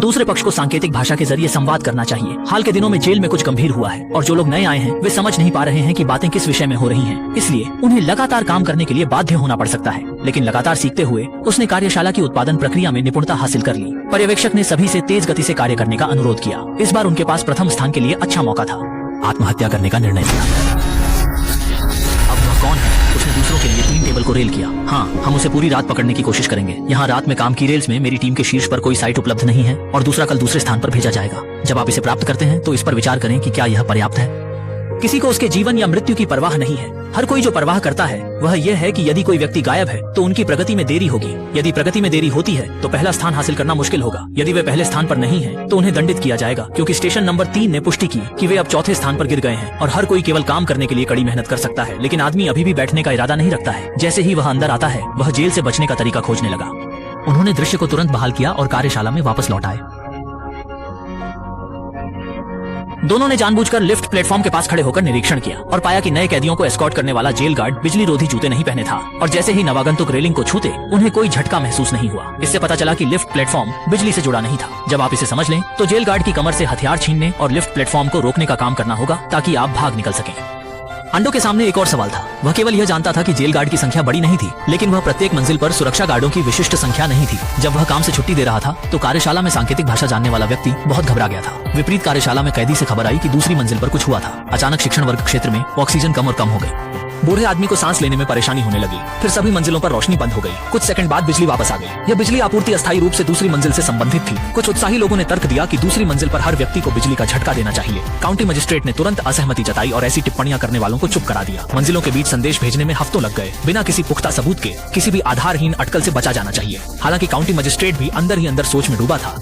दूसरे पक्ष को सांकेतिक भाषा के जरिए संवाद करना चाहिए। हाल के दिनों में जेल में कुछ गंभीर हुआ है और जो लोग नए आए हैं वे समझ नहीं पा रहे हैं कि बातें किस विषय में हो रही हैं। इसलिए उन्हें लगातार काम करने के लिए बाध्य होना पड़ सकता है। लेकिन लगातार सीखते हुए उसने कार्यशाला की उत्पादन प्रक्रिया में निपुणता हासिल कर ली। पर्यवेक्षक ने सभी से तेज गति से कार्य करने का अनुरोध किया। इस बार उनके पास प्रथम स्थान के लिए अच्छा मौका था। आत्महत्या करने का निर्णय लिया। अब वह कौन है? उसने दूसरों के लिए 3 टेबल को रेल किया। हाँ, हम उसे पूरी रात पकड़ने की कोशिश करेंगे। यहाँ रात में काम की रेल्स में मेरी टीम के शीर्ष पर कोई साइट उपलब्ध नहीं है और दूसरा कल दूसरे स्थान पर भेजा जाएगा। जब आप इसे प्राप्त करते हैं तो इस पर विचार करें कि क्या यह पर्याप्त है। किसी को उसके जीवन या मृत्यु की परवाह नहीं है। हर कोई जो परवाह करता है वह यह है कि यदि कोई व्यक्ति गायब है तो उनकी प्रगति में देरी होगी। यदि प्रगति में देरी होती है तो पहला स्थान हासिल करना मुश्किल होगा। यदि वे पहले स्थान पर नहीं हैं तो उन्हें दंडित किया जाएगा, क्योंकि स्टेशन नंबर 3 ने पुष्टि की कि वे अब चौथे स्थान पर गिर गए हैं। और हर कोई केवल काम करने के लिए कड़ी मेहनत कर सकता है, लेकिन आदमी अभी भी बैठने का इरादा नहीं रखता है। जैसे ही वह अंदर आता है वह जेल से बचने का तरीका खोजने लगा। उन्होंने दृश्य को तुरंत बहाल किया और कार्यशाला में वापस लौट आए। दोनों ने जानबूझकर लिफ्ट प्लेटफॉर्म के पास खड़े होकर निरीक्षण किया और पाया कि नए कैदियों को एस्कॉर्ट करने वाला जेल गार्ड बिजली रोधी जूते नहीं पहने था। और जैसे ही नवागंतुक रेलिंग को छूते उन्हें कोई झटका महसूस नहीं हुआ। इससे पता चला कि लिफ्ट प्लेटफॉर्म बिजली से जुड़ा नहीं था। जब आप इसे समझ लें तो जेल गार्ड की कमर से हथियार छीनने और लिफ्ट प्लेटफॉर्म को रोकने का काम करना होगा ताकि आप भाग निकल सकें। अंडो के सामने एक और सवाल था। वह केवल यह जानता था कि जेल गार्ड की संख्या बड़ी नहीं थी, लेकिन वह प्रत्येक मंजिल पर सुरक्षा गार्डों की विशिष्ट संख्या नहीं थी। जब वह काम से छुट्टी दे रहा था तो कार्यशाला में सांकेतिक भाषा जानने वाला व्यक्ति बहुत घबरा गया था। विपरीत कार्यशाला में कैदी से खबर आई कि दूसरी मंजिल पर कुछ हुआ था। अचानक शिक्षण वर्ग क्षेत्र में ऑक्सीजन कम और कम हो गई। बूढ़े आदमी को सांस लेने में परेशानी होने लगी। फिर सभी मंजिलों पर रोशनी बंद हो गई। कुछ सेकंड बाद बिजली वापस आ गई। यह बिजली आपूर्ति अस्थायी रूप से दूसरी मंजिल से संबंधित थी। कुछ उत्साही लोगों ने तर्क दिया कि दूसरी मंजिल पर हर व्यक्ति को बिजली का झटका देना चाहिए। काउंटी मजिस्ट्रेट ने तुरंत असहमति जताई और ऐसी टिप्पणियां करने वालों को चुप करा दिया। मंजिलों के बीच संदेश भेजने में हफ्तों लग गए। बिना किसी पुख्ता सबूत के किसी भी आधारहीन अटकल से बचा जाना चाहिए। हालांकि काउंटी मजिस्ट्रेट भी अंदर ही अंदर सोच में डूबा था